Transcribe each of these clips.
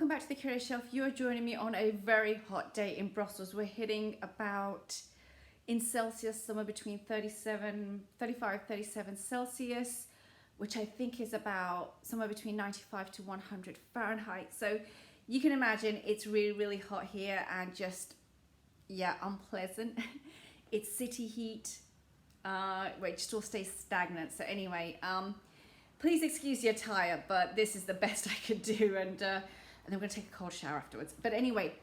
welcome back to the Curious Shelf. You are joining me on a very hot day in Brussels. We're hitting about, in Celsius, somewhere between 35, 37 Celsius, which I think is about somewhere between 95 to 100 Fahrenheit. So you can imagine it's really, really hot here and just, yeah, unpleasant. It's city heat, where it just all stays stagnant. So anyway, please excuse the attire, but this is the best I could do, and then we're gonna take a cold shower afterwards. But anyway,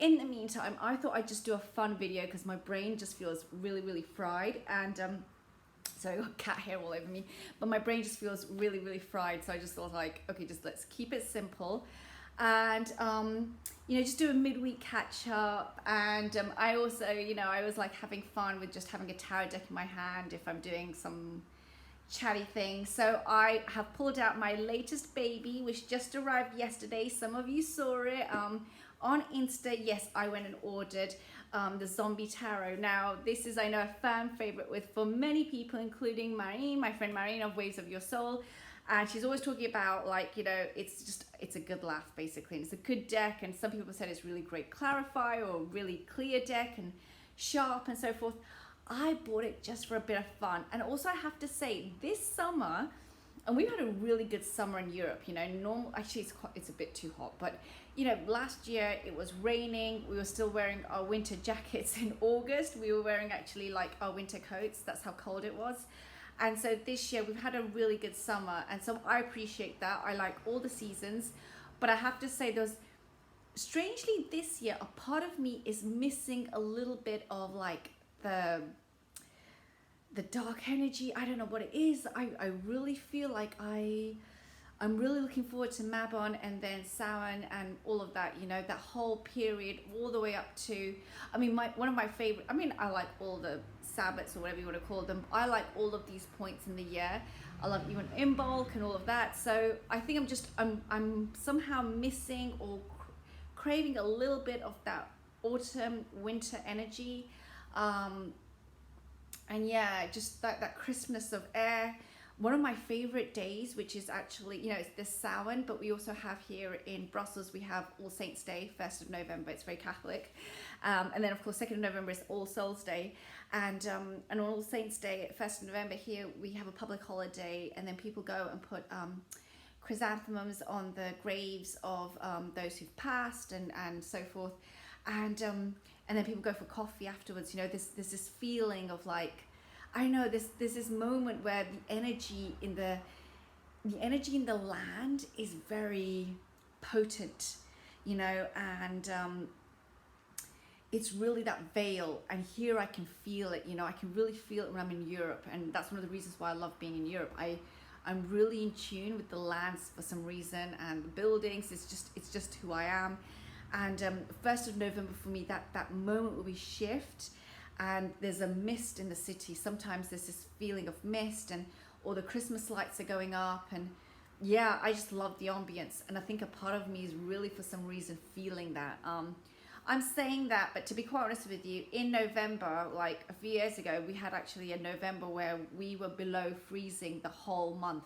in the meantime, I thought I'd just do a fun video because my brain just feels really, really fried, and so I got cat hair all over me, but my brain just feels really, really fried. So I just thought, like, okay, just let's keep it simple, and you know, just do a midweek catch up. And I also, you know, I was like having fun with just having a tarot deck in my hand if I'm doing some chatty thing. So I have pulled out my latest baby, which just arrived yesterday. Some of you saw it on Insta. Yes, I went and ordered the Zombie Tarot. Now, this is, I know, a fan favorite for many people, including Marine, my friend Marine of Waves of Your Soul. And she's always talking about, like, you know, it's a good laugh, basically. And it's a good deck. And some people said it's really great clarify or really clear deck and sharp and so forth. I bought it just for a bit of fun. And also I have to say, this summer, and we've had a really good summer in Europe, you know, actually it's a bit too hot, but you know, last year it was raining. We were still wearing our winter jackets in August. We were wearing actually like our winter coats. That's how cold it was. And so this year we've had a really good summer. And so I appreciate that. I like all the seasons, but I have to say strangely this year, a part of me is missing a little bit of like the dark energy. I don't know what it is. I really feel like I'm really looking forward to Mabon and then Samhain and all of that, you know, that whole period all the way up to, I mean, one of my favorite, I mean, I like all the Sabbats or whatever you want to call them. I like all of these points in the year. I love even Imbolc and all of that. So I think I'm somehow missing or craving a little bit of that autumn winter energy. And yeah, just that crispness of air. One of my favorite days, which is actually, you know, it's this Samhain, but we also have here in Brussels, we have All Saints Day, 1st of November. It's very Catholic. And then of course, 2nd of November is All Souls Day. And on All Saints Day, 1st of November here, we have a public holiday, and then people go and put chrysanthemums on the graves of those who've passed and so forth. And then people go for coffee afterwards. You know, there's this feeling of like, I know there's this moment where the energy in the land is very potent, you know, and it's really that veil. And here I can feel it, you know, I can really feel it when I'm in Europe, and that's one of the reasons why I love being in Europe. I'm really in tune with the lands for some reason, and the buildings. It's just who I am. And 1st of November for me, that moment where we shift and there's a mist in the city. Sometimes there's this feeling of mist, and all the Christmas lights are going up, and yeah, I just love the ambience. And I think a part of me is really for some reason feeling that. I'm saying that, but to be quite honest with you, in November, like a few years ago, we had actually a November where we were below freezing the whole month.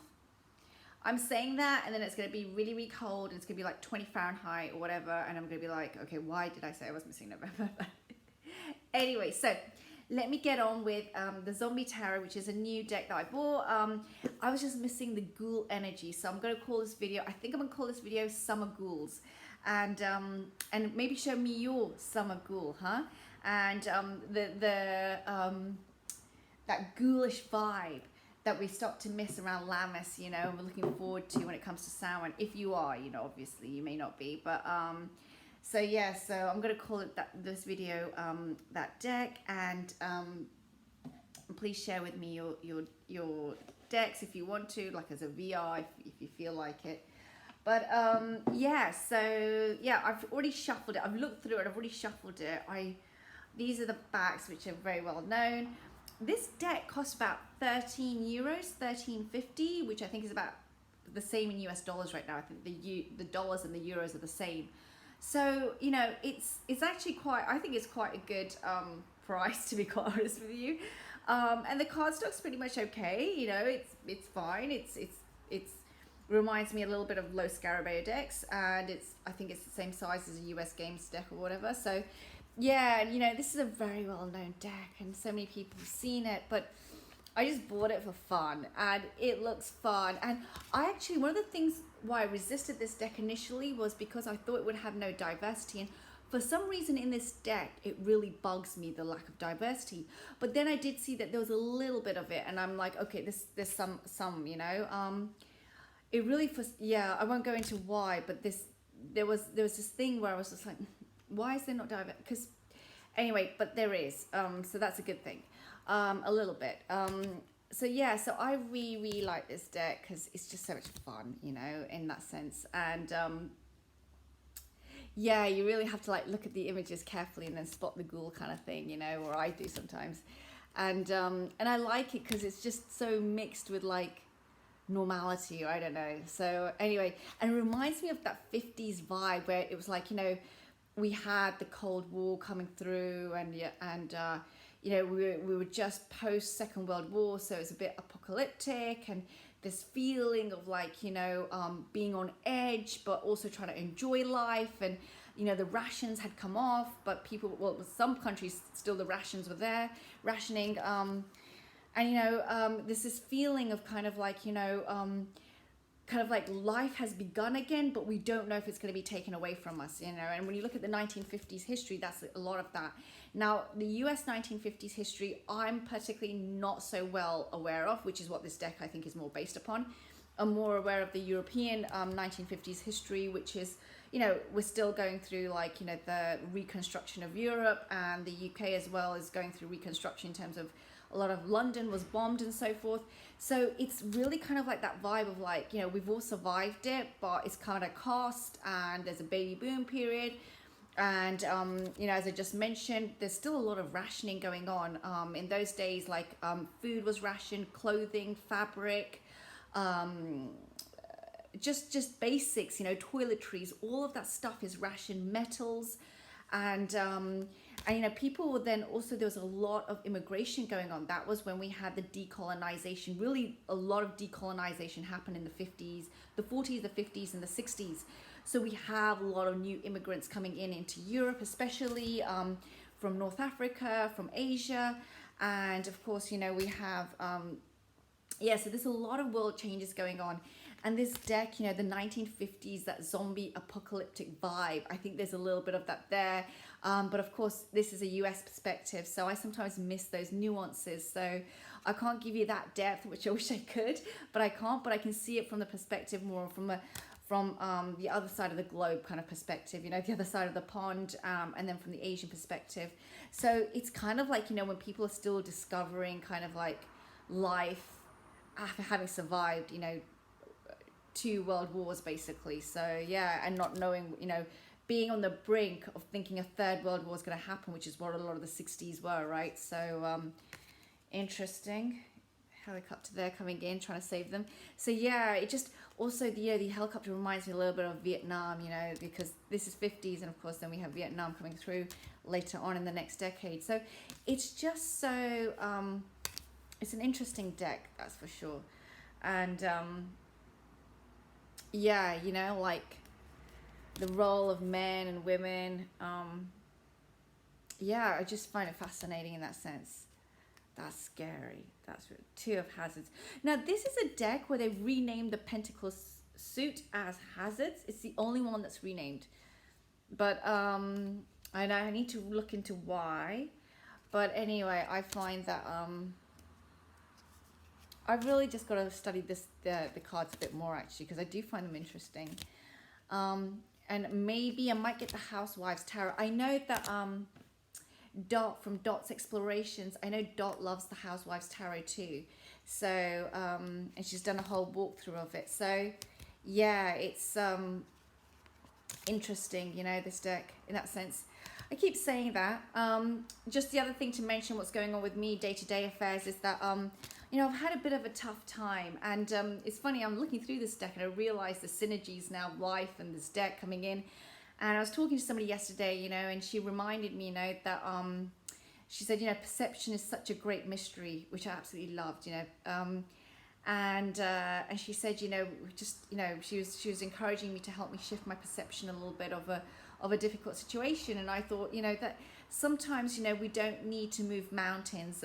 I'm saying that, and then it's going to be really, really cold, and it's going to be like 20 Fahrenheit or whatever, and I'm going to be like, okay, why did I say I was missing November? Anyway, so let me get on with the Zombie Tarot, which is a new deck that I bought. I was just missing the ghoul energy, so I'm going to call this video, I think I'm going to call this video Summer Ghouls, and maybe show me your summer ghoul, huh? And that ghoulish vibe that we start to miss around Lammas, you know, and we're looking forward to when it comes to Samhain. If you are, you know, obviously you may not be, but so yeah, so I'm gonna call it this video that deck, and please share with me your decks if you want to, like as a VR if you feel like it. But yeah, so yeah, I've already shuffled it. I've looked through it. I've already shuffled it. These are the backs, which are very well known. This deck costs about €13, $13.50, which I think is about the same in US dollars right now. I think the dollars and the euros are the same. So, you know, it's actually quite, I think it's quite a good price, to be quite honest with you. And the card stock's pretty much okay, you know, it's fine. It's reminds me a little bit of Low Scarabeo decks, and I think it's the same size as a US Games deck or whatever. So yeah, you know, this is a very well known deck and so many people have seen it, but I just bought it for fun and it looks fun. And I actually, one of the things why I resisted this deck initially was because I thought it would have no diversity, and for some reason in this deck it really bugs me, the lack of diversity. But then I did see that there was a little bit of it and I'm like, okay, there's some, you know, it really, yeah, I won't go into why, but there was this thing where I was just like, why is there not diversity? Because anyway, but there is, so that's a good thing, a little bit. So yeah, so I really like this deck because it's just so much fun, you know, in that sense. And yeah, you really have to like look at the images carefully and then spot the ghoul kind of thing, you know, or I do sometimes. And I like it because it's just so mixed with like normality, or I don't know. So anyway, and it reminds me of that 50s vibe where it was like, you know, we had the Cold War coming through, and you know, we were just post Second World War, so it's a bit apocalyptic, and this feeling of like, you know, being on edge, but also trying to enjoy life. And you know, the rations had come off, but people, well, some countries still the rations were there, rationing. And you know, there's this feeling of kind of like, you know, kind of like life has begun again, but we don't know if it's going to be taken away from us, you know. And when you look at the 1950s history, that's a lot of that. Now, the US 1950s history, I'm particularly not so well aware of, which is what this deck I think is more based upon. I'm more aware of the European 1950s history, which is, you know, we're still going through like, you know, the reconstruction of Europe, and the UK as well is going through reconstruction in terms of a lot of London was bombed and so forth. So it's really kind of like that vibe of like, you know, we've all survived it, but it's kind of cost, and there's a baby boom period. And, you know, as I just mentioned, there's still a lot of rationing going on. In those days, like food was rationed, clothing, fabric, just basics, you know, toiletries, all of that stuff is rationed, metals. And you know, people were then also, there was a lot of immigration going on. That was when we had the decolonization. Really, a lot of decolonization happened in the 50s, the 40s, the 50s, and the 60s. So we have a lot of new immigrants coming into Europe, especially from North Africa, from Asia. And of course, you know, we have, yeah, so there's a lot of world changes going on. And this deck, you know, the 1950s, that zombie apocalyptic vibe, I think there's a little bit of that there. But of course, this is a US perspective, so I sometimes miss those nuances. So I can't give you that depth, which I wish I could, but I can't. But I can see it from the perspective more from the other side of the globe kind of perspective, you know, the other side of the pond, and then from the Asian perspective. So it's kind of like, you know, when people are still discovering kind of like life after having survived, you know, 2 world wars basically. So yeah, and not knowing, you know, being on the brink of thinking a 3rd world war is going to happen, which is what a lot of the 60s were, right? So interesting. Helicopter there coming in, trying to save them. So yeah, it just also, the helicopter reminds me a little bit of Vietnam, you know, because this is 50s, and of course then we have Vietnam coming through later on in the next decade. So it's just so it's an interesting deck, that's for sure. And yeah, you know, like the role of men and women, yeah, I just find it fascinating in that sense. That's scary. That's 2 of hazards. Now, this is a deck where they've renamed the pentacle suit as hazards. It's the only one that's renamed. But I need to look into why. But anyway, I find that I've really just got to study the cards a bit more, actually, because I do find them interesting. And maybe I might get the Housewives Tarot. I know that Dot from Dot's Explorations, I know Dot loves the Housewives Tarot too. So, and she's done a whole walkthrough of it. So, yeah, it's interesting, you know, this deck in that sense. I keep saying that. Just the other thing to mention, what's going on with me, day-to-day affairs, is that you know, I've had a bit of a tough time, and it's funny, I'm looking through this deck and I realize the synergies now of life and this deck coming in. And I was talking to somebody yesterday, you know, and she reminded me, you know, that she said, you know, perception is such a great mystery, which I absolutely loved, you know, and she said, you know, just, you know, she was encouraging me to help me shift my perception a little bit of a difficult situation. And I thought, you know, that sometimes, you know, we don't need to move mountains.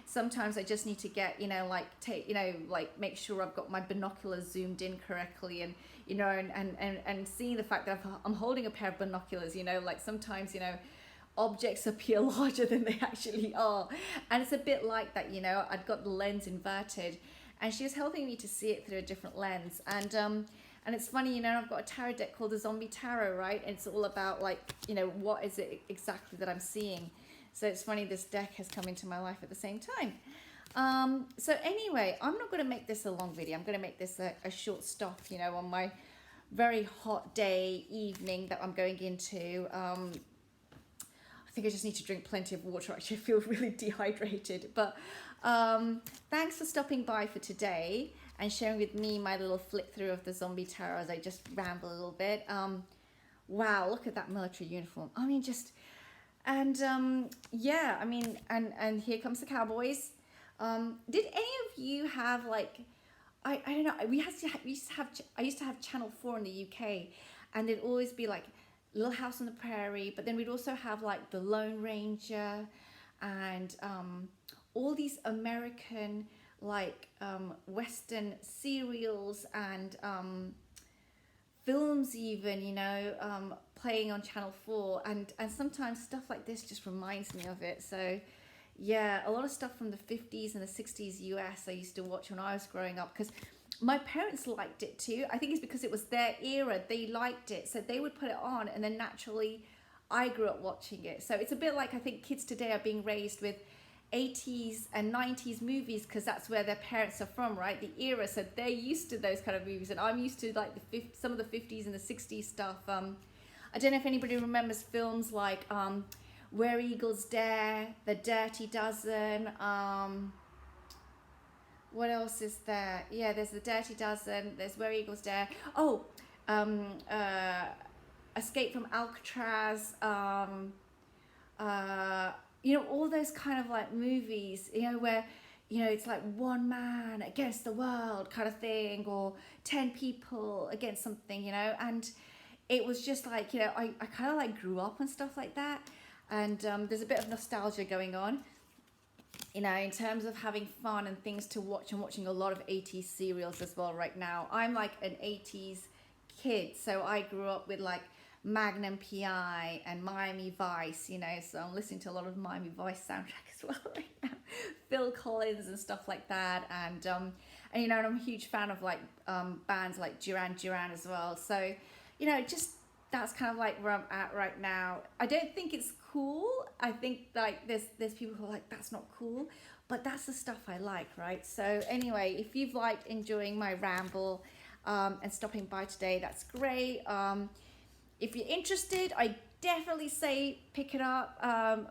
Sometimes I just need to get, you know, like take, you know, like make sure I've got my binoculars zoomed in correctly, and you know, and seeing the fact that I'm holding a pair of binoculars, you know, like sometimes, you know, objects appear larger than they actually are. And it's a bit like that, you know, I'd got the lens inverted, and she was helping me to see it through a different lens. And it's funny, you know, I've got a tarot deck called the Zombie-Tarot, right? And it's all about, like, you know, what is it exactly that I'm seeing? So it's funny, this deck has come into my life at the same time. So anyway, I'm not going to make this a long video. I'm going to make this a short stuff, you know, on my very hot day, evening that I'm going into. I think I just need to drink plenty of water. Actually, I feel really dehydrated. But thanks for stopping by for today and sharing with me my little flick through of the Zombie-Tarot as I just ramble a little bit. Wow, look at that military uniform. I mean, just, and yeah, I mean, and here comes the cowboys. Did any of you have, like, I don't know, I used to have Channel 4 in the UK, and it'd always be like Little House on the Prairie, but then we'd also have like The Lone Ranger, and all these American, like, Western serials and films even, you know, playing on Channel 4, and sometimes stuff like this just reminds me of it. So yeah, a lot of stuff from the 50s and the 60s US I used to watch when I was growing up, because my parents liked it too. I think it's because it was their era, they liked it, so they would put it on, and then naturally I grew up watching it. So it's a bit like, I think kids today are being raised with 80s and 90s movies because that's where their parents are from, right? The era, so they're used to those kind of movies, and I'm used to like some of the 50s and the 60s stuff. I don't know if anybody remembers films like Where Eagles Dare, The Dirty Dozen, what else is there? Yeah, there's The Dirty Dozen, there's Where Eagles Dare. Oh, Escape from Alcatraz, you know, all those kind of like movies, you know, where, you know, it's like one man against the world kind of thing, or 10 people against something, you know. And it was just like, you know, I kind of like grew up and stuff like that. And there's a bit of nostalgia going on, you know, in terms of having fun and things to watch. I'm watching a lot of 80s serials as well right now. I'm like an 80s kid, so I grew up with like Magnum PI and Miami Vice, you know, so I'm listening to a lot of Miami Vice soundtrack as well right now. Phil Collins and stuff like that, and you know, and I'm a huge fan of like bands like Duran Duran as well. So, you know, just that's kind of like where I'm at right now. I don't think it's cool. I think like there's people who are like, that's not cool, but that's the stuff I like, right? So anyway, if you've liked enjoying my ramble and stopping by today, that's great. If you're interested, I definitely say pick it up.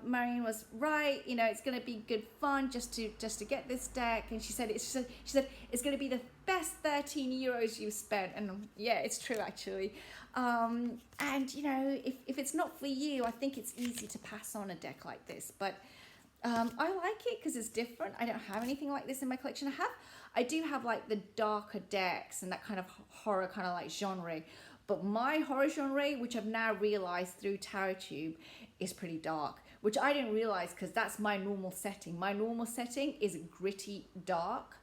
Marion was right. You know, it's going to be good fun just to get this deck. And she said it's going to be the best 13 euros you've spent. And yeah, it's true actually. And you know, if it's not for you, I think it's easy to pass on a deck like this. But I like it because it's different. I don't have anything like this in my collection. I do have like the darker decks and that kind of horror kind of like genre. But my horror genre, which I've now realized through TarotTube, is pretty dark, which I didn't realize because that's my normal setting. My normal setting is gritty dark,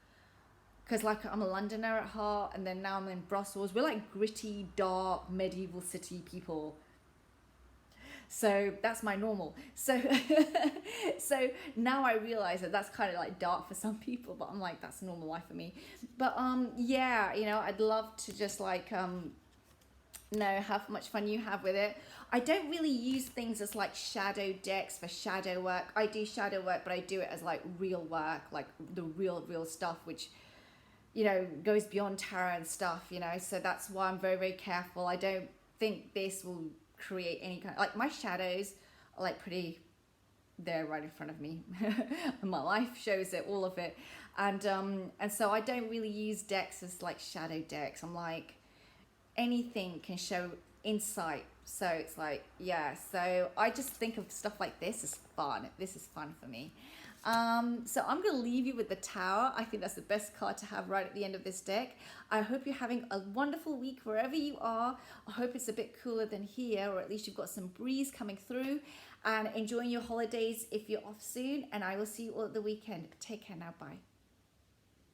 because like I'm a Londoner at heart, and then now I'm in Brussels. We're like gritty, dark, medieval city people. So that's my normal. So so now I realize that that's kind of like dark for some people, but I'm like, that's normal life for me. But yeah, you know, I'd love to just like know how much fun you have with it. I don't really use things as like shadow decks for shadow work. I do shadow work, but I do it as like real work, like the real stuff, which, you know, goes beyond tarot and stuff, you know. So that's why I'm very, very careful. I don't think this will create any kind of, like, my shadows are like pretty, they're right in front of me. And my life shows it, all of it. And so I don't really use decks as like shadow decks. I'm like, anything can show insight. So it's like, yeah, so I just think of stuff like this as fun. This is fun for me. So I'm going to leave you with the Tower. I think that's the best card to have right at the end of this deck. I hope you're having a wonderful week wherever you are. I hope it's a bit cooler than here, or at least you've got some breeze coming through, and enjoying your holidays if you're off soon. And I will see you all at the weekend. Take care now. Bye.